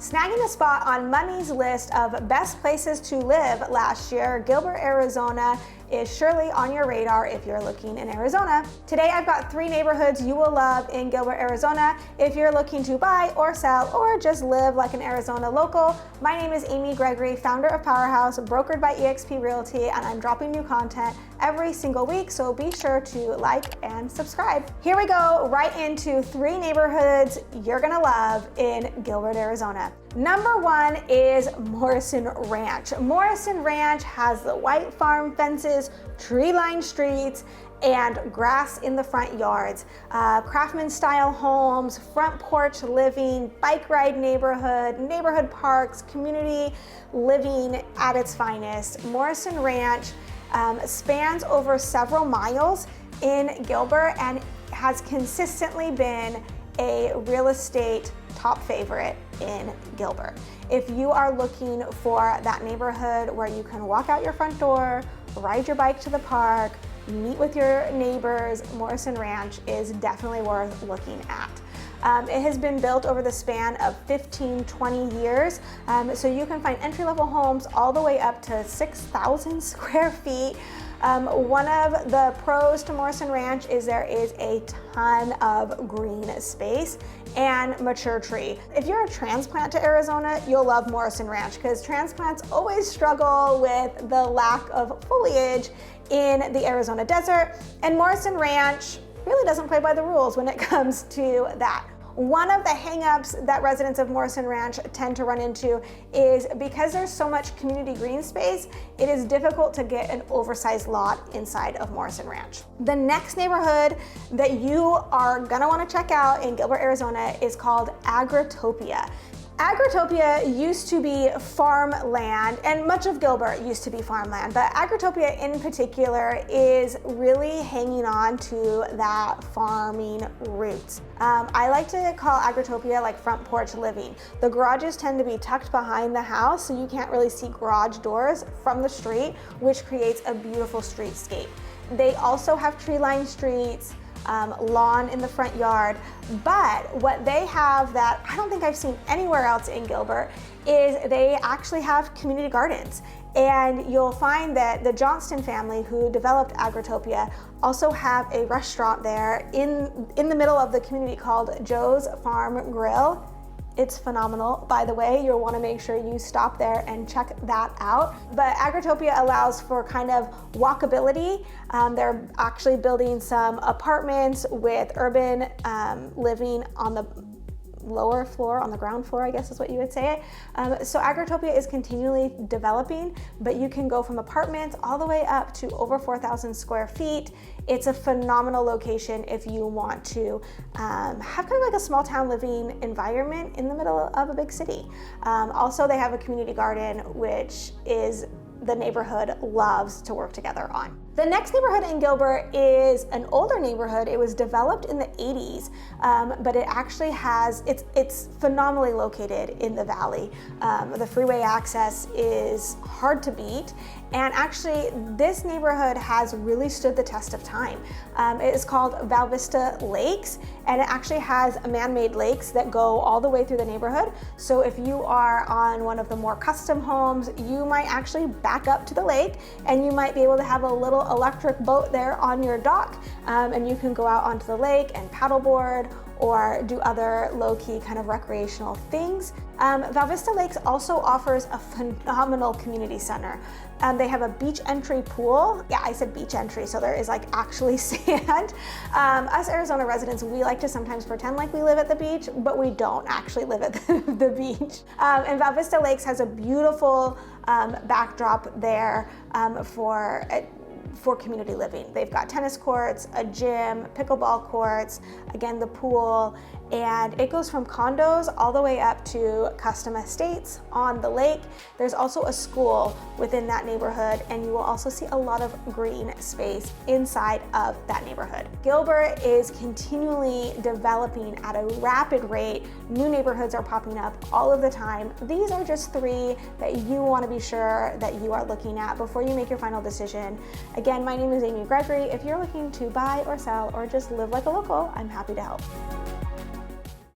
Snagging a spot on Money's list of best places to live last year, Gilbert, Arizona is surely on your radar if you're looking in Arizona. Today I've got 3 neighborhoods you will love in Gilbert, Arizona if you're looking to buy or sell or just live like an Arizona local. My name is Amy Gregory, founder of Powerhouse, brokered by eXp Realty, and I'm dropping new content every single week, so be sure to like and subscribe. Here we go, right into 3 neighborhoods you're gonna love in Gilbert, Arizona. Number 1 is Morrison Ranch. Morrison Ranch has the white farm fences, tree-lined streets, and grass in the front yards. Craftsman style homes, front porch living, bike ride neighborhood parks, community living at its finest. Morrison Ranch spans over several miles in Gilbert and has consistently been a real estate top favorite in Gilbert. If you are looking for that neighborhood where you can walk out your front door, ride your bike to the park, meet with your neighbors, Morrison Ranch is definitely worth looking at. It has been built over the span of 15-20 years, so you can find entry-level homes all the way up to 6,000 square feet. One of the pros to Morrison Ranch is there is a ton of green space and mature tree. If you're a transplant to Arizona, you'll love Morrison Ranch because transplants always struggle with the lack of foliage in the Arizona desert, and Morrison Ranch really doesn't play by the rules when it comes to that. One of the hangups that residents of Morrison Ranch tend to run into is because there's so much community green space, it is difficult to get an oversized lot inside of Morrison Ranch. The next neighborhood that you are gonna wanna check out in Gilbert, Arizona is called Agritopia. Agritopia used to be farmland, and much of Gilbert used to be farmland, but Agritopia in particular is really hanging on to that farming roots. I like to call Agritopia like front porch living. The garages tend to be tucked behind the house, so you can't really see garage doors from the street, which creates a beautiful streetscape. They also have tree-lined streets, lawn in the front yard, but what they have that I don't think I've seen anywhere else in Gilbert is they actually have community gardens. And you'll find that the Johnston family who developed Agritopia also have a restaurant there in the middle of the community called Joe's Farm Grill. It's phenomenal, by the way. You'll want to make sure you stop there and check that out. But Agritopia allows for kind of walkability. They're actually building some apartments with urban living on the lower floor, on the ground floor, I guess is what you would say. So Agritopia is continually developing, but you can go from apartments all the way up to over 4,000 square feet. It's a phenomenal location if you want to have kind of like a small town living environment in the middle of a big city. Also, they have a community garden, which is the neighborhood loves to work together on. The next neighborhood in Gilbert is an older neighborhood. It was developed in the 80s, but it actually has, it's phenomenally located in the valley. The freeway access is hard to beat, and actually this neighborhood has really stood the test of time. It is called Val Vista Lakes, and it actually has man-made lakes that go all the way through the neighborhood. So if you are on one of the more custom homes, you might actually back up to the lake, and you might be able to have a little electric boat there on your dock, and you can go out onto the lake and paddleboard or do other low-key kind of recreational things. Val Vista Lakes also offers a phenomenal community center. They have a beach entry pool. Yeah, I said beach entry, so there is like actually sand. Us Arizona residents, we like to sometimes pretend like we live at the beach, but we don't actually live at the beach. And Val Vista Lakes has a beautiful backdrop there for community living. They've got tennis courts, a gym, pickleball courts, again, the pool, and it goes from condos all the way up to custom estates on the lake. There's also a school within that neighborhood, and you will also see a lot of green space inside of that neighborhood. Gilbert is continually developing at a rapid rate. New neighborhoods are popping up all of the time. These are just 3 that you want to be sure that you are looking at before you make your final decision. Again, my name is Amy Gregory. If you're looking to buy or sell or just live like a local, I'm happy to help.